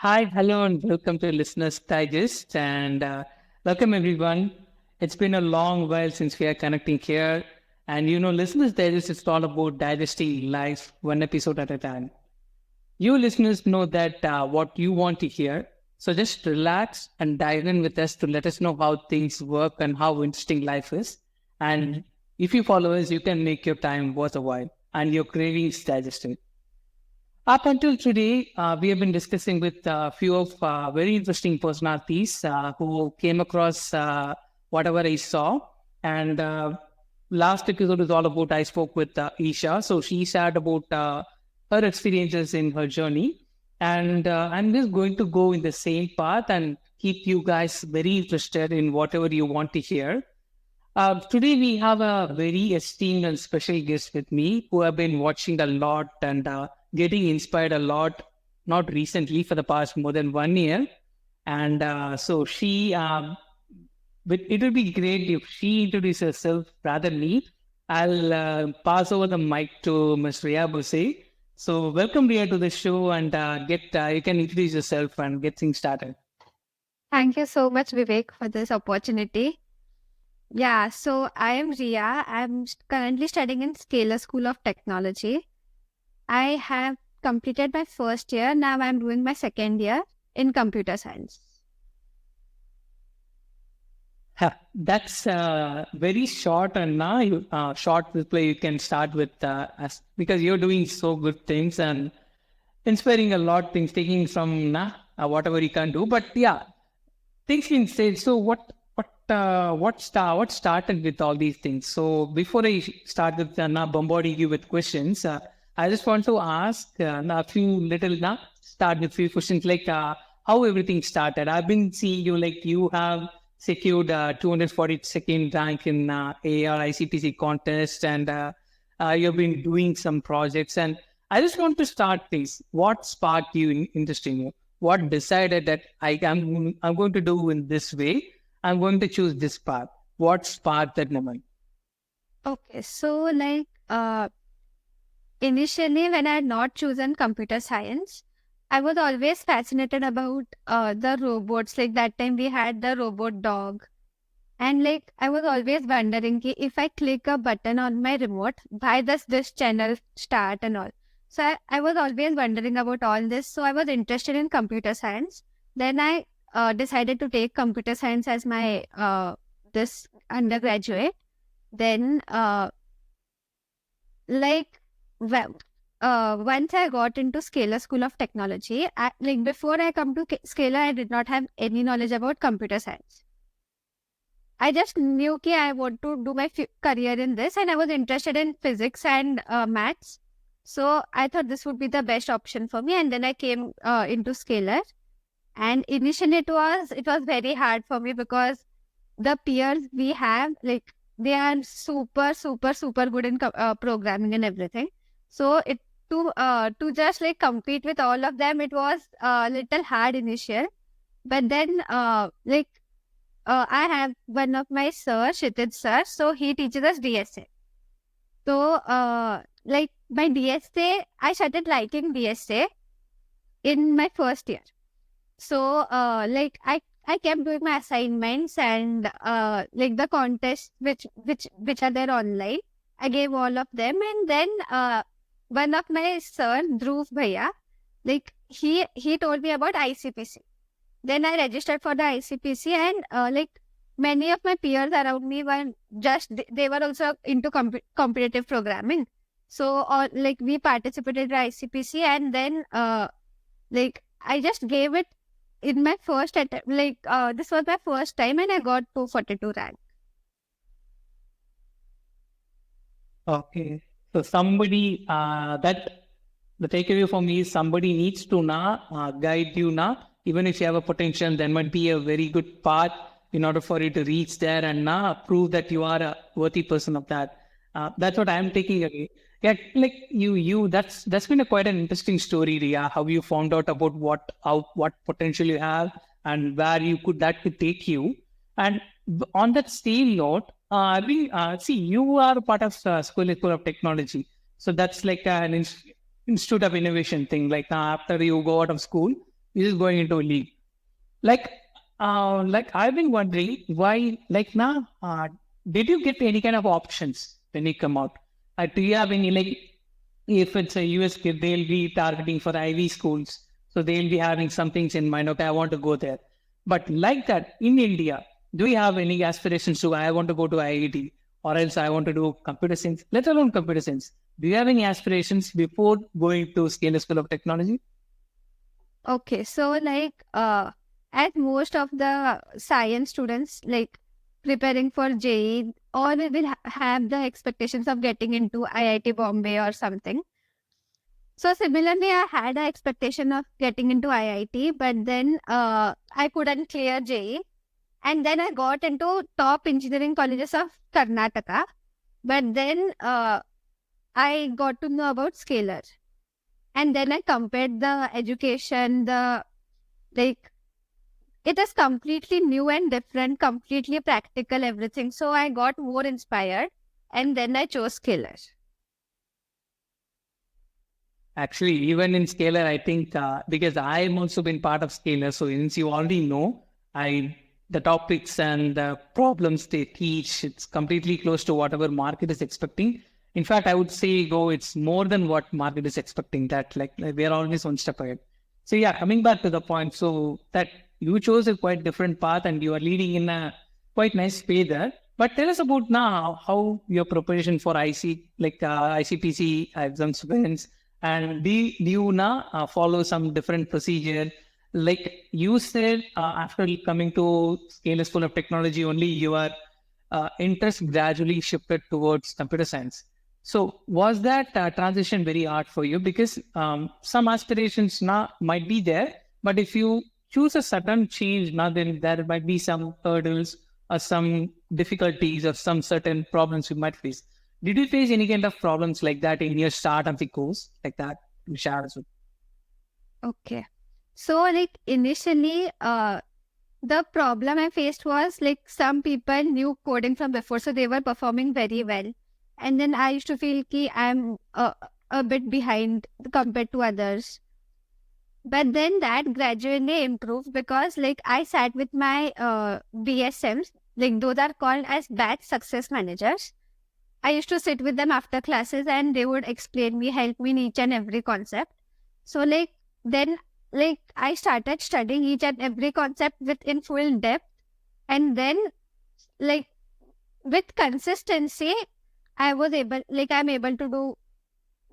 Hi, hello, and welcome to Listeners Digest. And welcome, everyone. It's been a long while since we are connecting here. And Listeners Digest is all about digesting life one episode at a time. You listeners know that what you want to hear. So just relax and dive in with us to let us know how things work and how interesting life is. And if you follow us, you can make your time worth a while and your cravings digested. Up until today, we have been discussing with a few of very interesting personalities who came across whatever I saw. And last episode is all about I spoke with Isha. So she shared about her experiences in her journey. And I'm just going to go in the same path and keep you guys very interested in whatever you want to hear. Today we have a very esteemed and special guest with me who have been watching a lot and getting inspired a lot, not recently for the past more than 1 year. And so but it would be great if she introduces herself rather than me. I'll pass over the mic to Ms. Riya Bhurse. So welcome Riya to the show and you can introduce yourself and get things started. Thank you so much, Vivek, for this opportunity. Yeah, so I am Riya. Currently studying in Scalar School of Technology. I have completed my first year. Now I'm doing my second year in computer science. That's very short, and now short reply you can start with because you're doing so good things and inspiring a lot things, taking from whatever you can do. But yeah, things can say. So what started with all these things? So before I start with now bombarding you with questions, I just want to ask a few little start with few questions like how everything started. I've been seeing you like you have secured 242nd rank in AR ICPC contest, and you've been doing some projects. And I just want to start this. What sparked you in interesting? What decided that I'm going to do in this way? I'm going to choose this path. What sparked that moment? Okay, so initially when I had not chosen computer science, I was always fascinated about the robots. Like that time we had the robot dog. And I was always wondering ki if I click a button on my remote, why does this channel start and all? So I was always wondering about all this. So I was interested in computer science. Then I decided to take computer science as my this undergraduate. Then like well, once I got into Scalar School of Technology, before I come to Scalar, I did not have any knowledge about computer science. I just knew that I want to do my career in this, and I was interested in physics and maths. So I thought this would be the best option for me. And then I came into Scalar. And initially it was very hard for me because the peers we have, they are super, super, super good in programming and everything. So to just compete with all of them, it was a little hard initial. But then I have one of my sir, Kshitij sir, so he teaches us DSA. So, my DSA, I started liking DSA in my first year. So, I kept doing my assignments and the contests which are there online. I gave all of them, and then one of my sir, Dhruv Bhaiya, he told me about ICPC. Then I registered for the ICPC, and many of my peers around me were they were also into competitive programming. So we participated in ICPC, and then I just gave it in my first attempt. This was my first time, and I got 242 rank. Okay. So somebody that the takeaway for me is somebody needs to now guide you now. Even if you have a potential, there might be a very good path in order for you to reach there and now prove that you are a worthy person of that. That's what I'm taking away. Yeah, like that's been a quite an interesting story, Ria. How you found out about what potential you have and where that could take you. And on that same note, see, you are a part of School of Technology. So that's like an institute of innovation thing. Like after you go out of school, you're just going into a league. Like, I've been wondering why, like, now, did you get any kind of options when you come out? Do you have any, like, if it's a US kid, they'll be targeting for Ivy schools. So they'll be having some things in mind. Okay, I want to go there. But like that in India, do you have any aspirations to, I want to go to IIT or else I want to do computer science, let alone computer science? Do you have any aspirations before going to Scale School of Technology? Okay, so as most of the science students like preparing for JEE, all will have the expectations of getting into IIT Bombay or something. So similarly, I had an expectation of getting into IIT, but then I couldn't clear JEE. And then I got into top engineering colleges of Karnataka. But then I got to know about Scalar. And then I compared the education, like, it is completely new and different, completely practical, everything. So I got more inspired. And then I chose Scalar. Actually, even in Scalar, I think because I'm also been part of Scalar, so since you already know, the topics and the problems they teach, it's completely close to whatever market is expecting. In fact, I would say, go, it's more than what market is expecting. That like we are always one step ahead. So yeah, coming back to the point, so that you chose a quite different path and you are leading in a quite nice way there. But tell us about now how your preparation for ICPC exams went, and do you now follow some different procedure? Like you said, after coming to Scale School of Technology, only your interest gradually shifted towards computer science. So was that transition very hard for you? Because some aspirations now might be there, but if you choose a sudden change now, then there might be some hurdles or some difficulties or some certain problems you might face. Did you face any kind of problems like that in your start of the course, like that? You share as well. Okay. So like initially, the problem I faced was like some people knew coding from before, so they were performing very well. And then I used to feel ki I'm a bit behind compared to others. But then that gradually improved because like I sat with my BSMs, like those are called as batch success managers. I used to sit with them after classes and they would explain me, help me in each and every concept. So like then like I started studying each and every concept with in full depth, and then like with consistency I'm able to do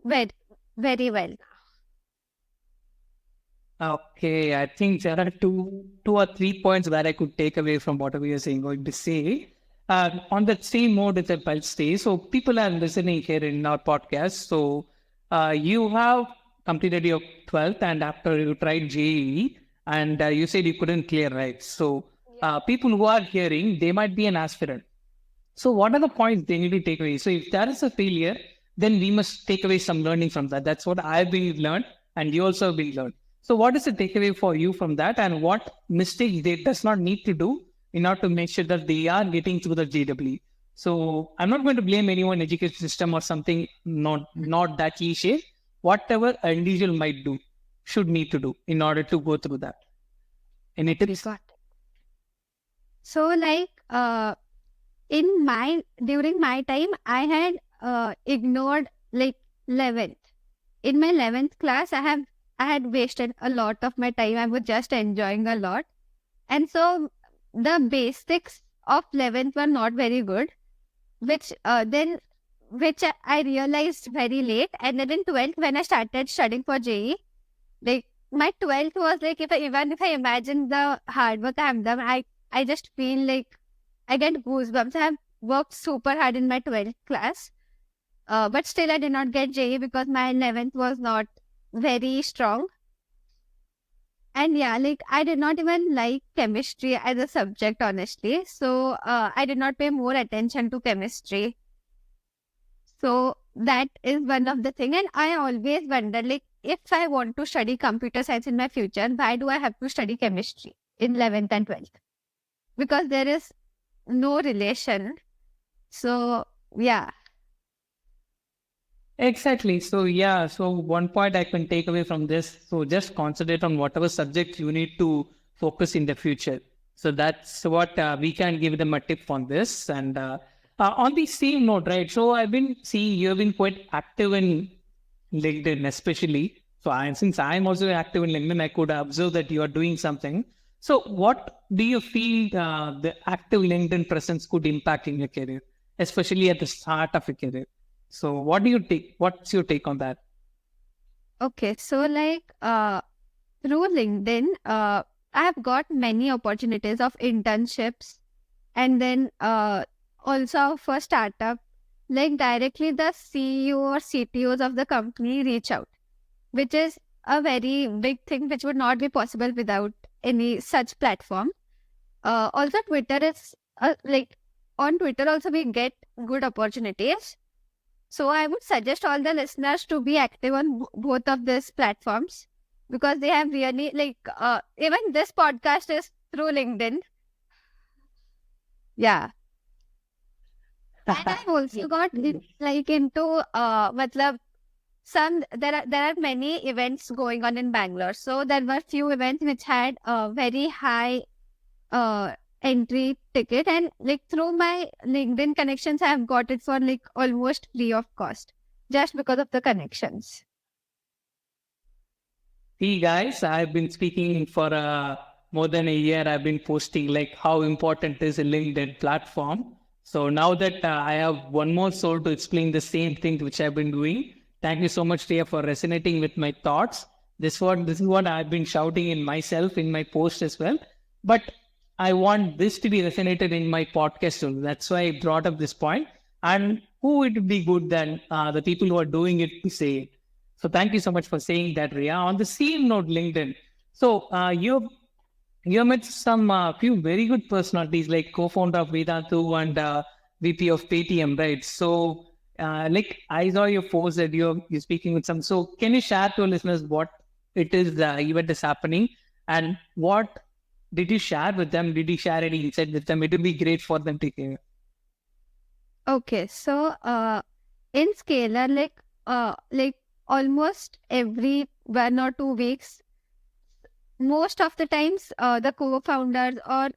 very very well. Okay, I think there are two or three points that I could take away from whatever you're saying, going to say. On that same mode that I'll stay. So people are listening here in our podcast. So you have completed your 12th and after you tried JEE and you said you couldn't clear, right? So people who are hearing, they might be an aspirant. So what are the points they need to take away? So if there is a failure, then we must take away some learning from that. That's what I've been learned and you also have been learned. So what is the takeaway for you from that and what mistakes they does not need to do in order to make sure that they are getting through the JW? So I'm not going to blame anyone education system or something, not that cliche. Whatever an individual might do, should need to do in order to go through that. Any Okay, tips? got it. So like during my time I had ignored like 11th. In my 11th class I had wasted a lot of my time. I was just enjoying a lot, and so the basics of 11th were not very good, which I realized very late. And then in 12th when I started studying for JE, like my 12th was like, even if I imagine the hard work I've done, I just feel like I get goosebumps. I have worked super hard in my 12th class, but still I did not get JE because my 11th was not very strong. And yeah, like I did not even like chemistry as a subject, honestly. So I did not pay more attention to chemistry. So that is one of the thing. And I always wonder, like, if I want to study computer science in my future, why do I have to study chemistry in 11th and 12th? Because there is no relation. So yeah. Exactly. So yeah, so one point I can take away from this. So just concentrate on whatever subject you need to focus in the future. So that's what we can give them a tip on this. And on the same note, right? So I've been seeing you've been quite active in LinkedIn, especially. So since I'm also active in LinkedIn, I could observe that you are doing something. So what do you feel the active LinkedIn presence could impact in your career, especially at the start of your career? So what do you take? What's your take on that? Okay, so through LinkedIn, I have got many opportunities of internships, and then also for startup, like directly the CEO or CTOs of the company reach out, which is a very big thing which would not be possible without any such platform. Also, Twitter is on Twitter also we get good opportunities. So I would suggest all the listeners to be active on both of these platforms because they have really even this podcast is through LinkedIn. Yeah. And I've also got into matlab, there are many events going on in Bangalore. So there were few events which had a very high entry ticket, and like through my LinkedIn connections I have got it for like almost free of cost just because of the connections. See, guys, I've been speaking for more than a year. I've been posting like how important is a LinkedIn platform. So now that I have one more soul to explain the same thing which I've been doing. Thank you so much, Ria, for resonating with my thoughts. This is what I've been shouting in myself in my post as well. But I want this to be resonated in my podcast too. That's why I brought up this point. And who would be good than the people who are doing it to say it? So thank you so much for saying that, Ria. On the same note, LinkedIn. So you met some few very good personalities like co-founder of Vedantu and VP of Paytm, right? So like I saw your post that you're speaking with some. So can you share to our listeners what it is the event is happening and what did you share with them? Did you share any insight with them? It would be great for them to hear. Okay, so in Scalar, like almost every 1 or 2 weeks, most of the times the co-founders or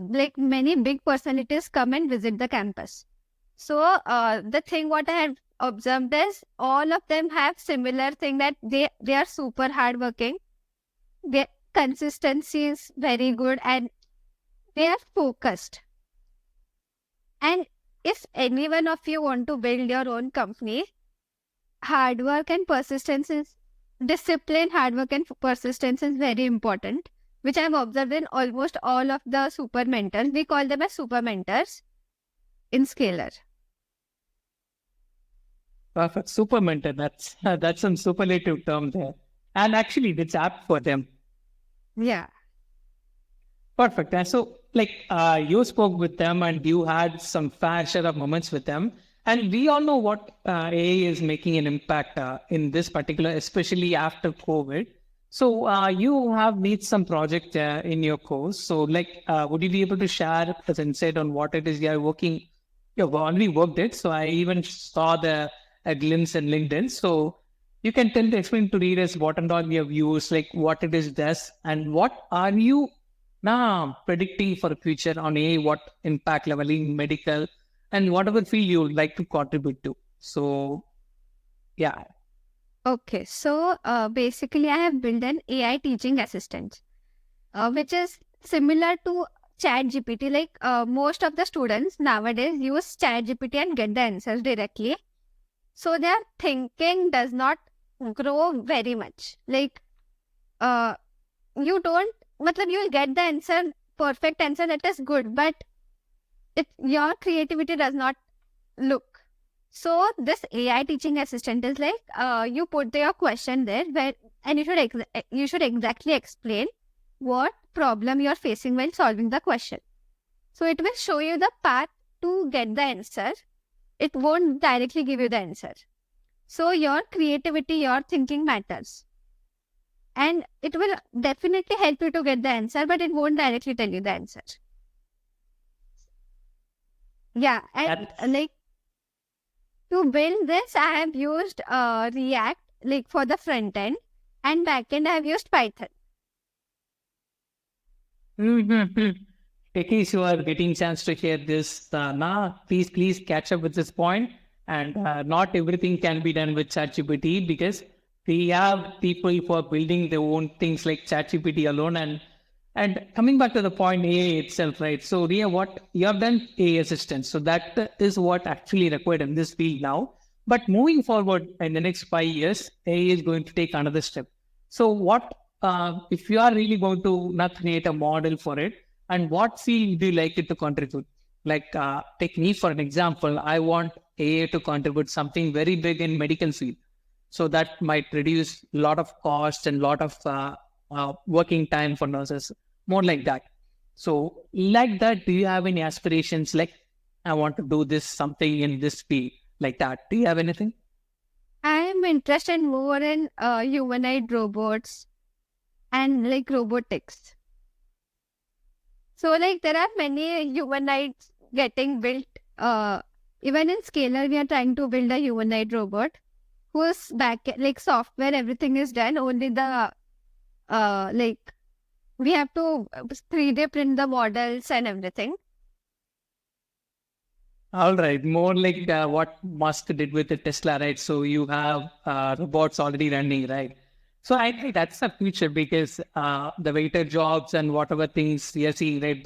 like many big personalities come and visit the campus. So the thing what I have observed is all of them have similar thing that they are super hardworking. Their consistency is very good and they are focused. And if any one of you want to build your own company, hard work and persistence is discipline, hard work and persistence is very important, which I've observed in almost all of the super mentors. We call them as super mentors in Scalar. Perfect. Super mentor. That's some superlative term there. And actually, it's apt for them. Yeah. Perfect. And so, like, you spoke with them and you had some fair share of moments with them. And we all know what AI is making an impact in this particular, especially after COVID. So, you have made some project in your course. So, like, would you be able to share as insight on what it is you are working? You've already worked it. So, I even saw the a glimpse in LinkedIn. So, you can explain to readers what and all you have used, like what it is does, and what are you now predicting for the future on AI, what impact level in medical and whatever field you would like to contribute to. So yeah, Okay. So basically, I have built an AI teaching assistant, which is similar to Chat GPT. Like most of the students nowadays use Chat GPT and get the answers directly. So their thinking does not grow very much. Like uh, you don't, matlab you will get the answer, perfect answer, that is good, but your creativity does not look. So this AI teaching assistant is like you put your question there where and you should exactly explain what problem you are facing while solving the question. So it will show you the path to get the answer. It won't directly give you the answer. So your creativity, your thinking matters. And it will definitely help you to get the answer, but it won't directly tell you the answer. Yeah. And that's like To build this, I have used React like for the front end, and back end I have used Python. In case you are getting chance to hear this, please catch up with this point. And not everything can be done with ChatGPT, because we have people who are building their own things like ChatGPT alone. And coming back to the point, AI itself, right? So Ria, what you have done AI assistant. So that is what actually required in this field now. But moving forward in the next 5 years, AI is going to take another step. So what if you are really going to not create a model for it, and what field do you like it to contribute? Like take me for an example. I want AI to contribute something very big in medical field. So that might reduce a lot of cost and lot of working time for nurses, more like that. So like that, do you have any aspirations? Like, I want to do this something in this field like that. Do you have anything? I am interested more in humanoid robots and like robotics. So like there are many humanoids getting built. Even in Scalar, we are trying to build a humanoid robot whose back like software, everything is done. Only the like we have to 3D print the models and everything. All right, more like what Musk did with the Tesla, right? So you have robots already running, right? So I think that's the future, because the waiter jobs and whatever things we are seeing, right?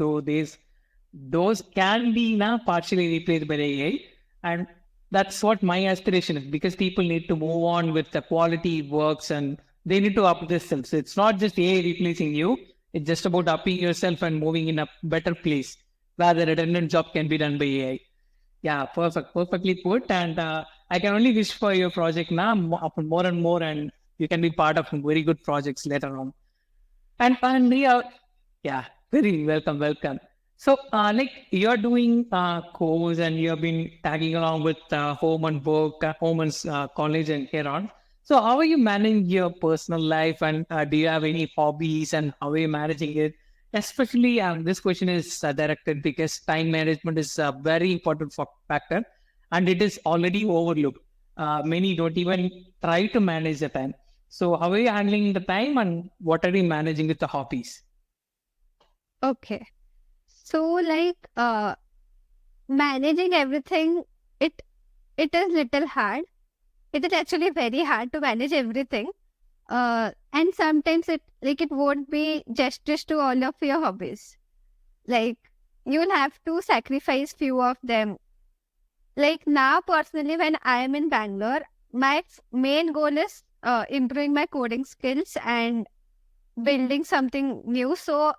Those can be now partially replaced by AI, and that's what my aspiration is, because people need to move on with the quality works, and they need to up themselves. It's not just AI replacing you; it's just about upping yourself and moving in a better place, where the redundant job can be done by AI. Yeah, perfect. Perfectly put. And I can only wish for your project now more and more, and you can be part of very good projects later on. And Ria, yeah, very welcome, welcome. So, like you're doing course and you have been tagging along with home and work, home and college and here on. So, how are you managing your personal life, and do you have any hobbies, and how are you managing it? Especially, this question is directed because time management is a very important factor, and it is already overlooked. Many don't even try to manage the time. So, how are you handling the time, and what are you managing with the hobbies? Okay. So like managing everything, it it is little hard. It is actually very hard to manage everything. And sometimes it won't be justice to all of your hobbies. Like you'll have to sacrifice few of them. Like now, personally, when I am in Bangalore, my main goal is improving my coding skills and building something new. So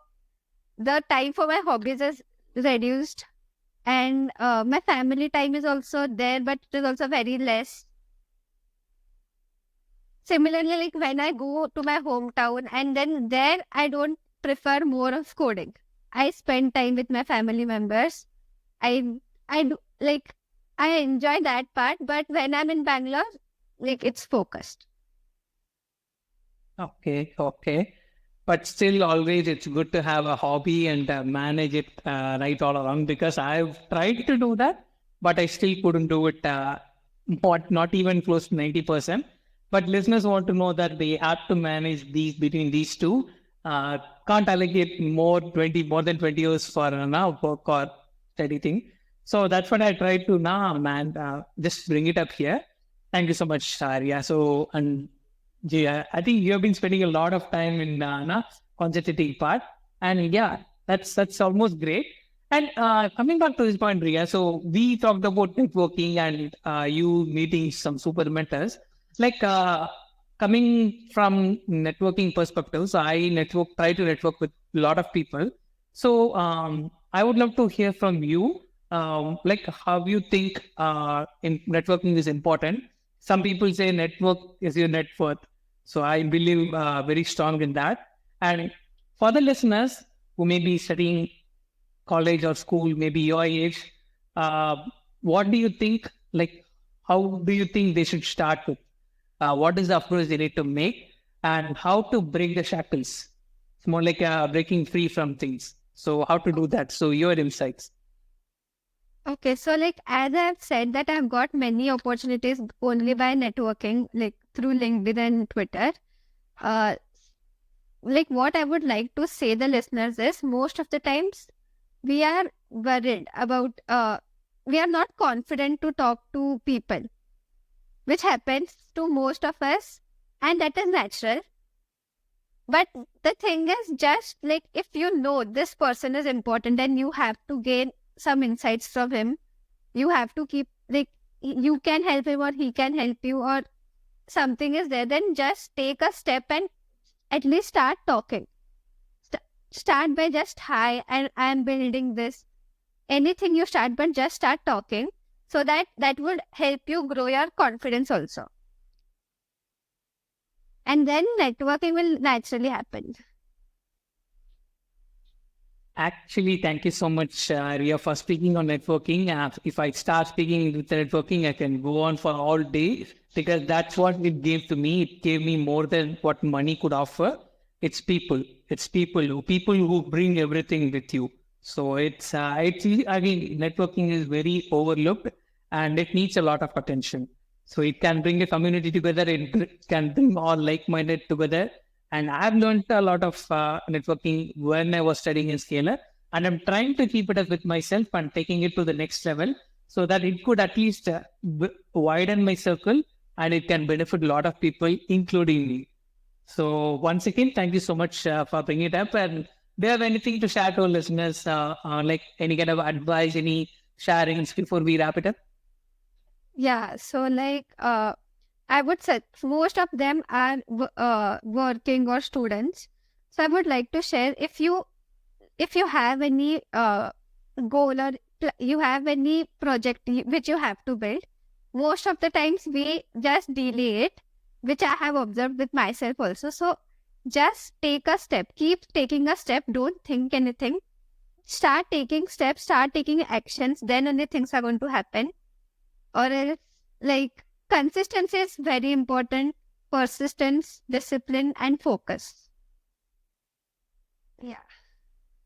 the time for my hobbies is reduced, and my family time is also there, but it is also very less. Similarly, like when I go to my hometown, and then there I don't prefer more of coding. I spend time with my family members. I do like I enjoy that part, but when I'm in Bangalore, like it's focused. Okay, okay. But still, always it's good to have a hobby and manage it right all along, because I've tried to do that, but I still couldn't do it, not even close to 90%. But listeners want to know that they have to manage these between these two. Can't allocate more than 20 years for now work or anything. So that's what I tried to now, man. Just bring it up here. Thank you so much, Arya. So, and yeah, I think you have been spending a lot of time in consultative part, and yeah, that's almost great. And coming back to this point, Riya, so we talked about networking and you meeting some super mentors. Like coming from networking perspective, so try to network with a lot of people. So I would love to hear from you, like how you think in networking is important. Some people say network is your net worth. So I believe very strong in that. And for the listeners who may be studying college or school, maybe your age, uh, what do you think? Like, how do you think they should start with? What is the approach they need to make, and how to break the shackles? It's more like breaking free from things. So how to do that? So your insights. Okay, so like as I've said that I've got many opportunities only by networking, like through LinkedIn and Twitter. Uh, like what I would like to say the listeners is most of the times we are worried about we are not confident to talk to people, which happens to most of us, and that is natural. But the thing is just like if you know this person is important and you have to gain some insights from him, you have to keep like you can help him or he can help you or something is there, then just take a step and at least start talking. Start by just hi and I'm building this. Anything you start, but just start talking so that would help you grow your confidence also. And then networking will naturally happen. Actually, thank you so much, Riya, for speaking on networking. If I start speaking with networking, I can go on for all day because that's what it gave to me. It gave me more than what money could offer. It's people. It's people who bring everything with you. So I mean, networking is very overlooked and it needs a lot of attention. So it can bring a community together. It can bring all like-minded together. And I've learned a lot of networking when I was studying in Scalar. And I'm trying to keep it up with myself and taking it to the next level so that it could at least widen my circle and it can benefit a lot of people, including me. So once again, thank you so much for bringing it up. And do you have anything to share to our listeners, like any kind of advice, any sharings before we wrap it up? Yeah, so like I would say most of them are working or students. So I would like to share if you have any goal or you have any project which you have to build, most of the times we just delay it, which I have observed with myself also. So just take a step, keep taking a step, don't think anything. Start taking steps, start taking actions, then only things are going to happen. Or else, like consistency is very important, persistence, discipline, and focus. Yeah.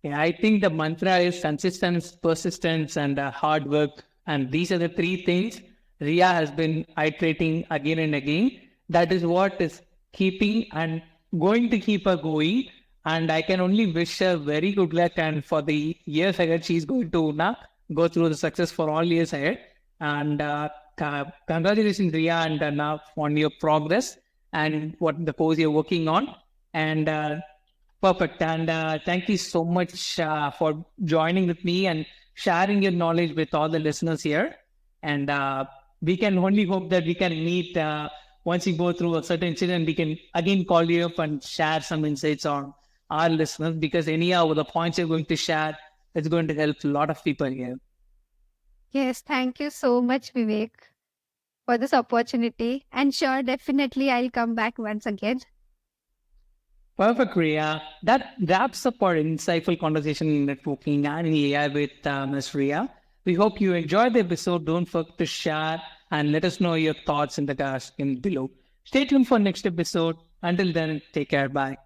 Yeah, I think the mantra is consistence, persistence, and hard work. And these are the three things Ria has been iterating again and again. That is what is keeping and going to keep her going. And I can only wish her very good luck. And for the years ahead, she's going to now go through the success for all years ahead. And congratulations, Ria, and now on your progress and what the course you're working on. And perfect. And thank you so much for joining with me and sharing your knowledge with all the listeners here. And we can only hope that we can meet once you go through a certain incident. We can again call you up and share some insights on our listeners because anyhow, the points you're going to share is going to help a lot of people here. Yes, thank you so much, Vivek, for this opportunity. And sure, definitely I'll come back once again. Perfect, Riya. That wraps up our insightful conversation in networking and in AI with Ms. Riya. We hope you enjoyed the episode. Don't forget to share and let us know your thoughts in the in below. Stay tuned for next episode. Until then, take care. Bye.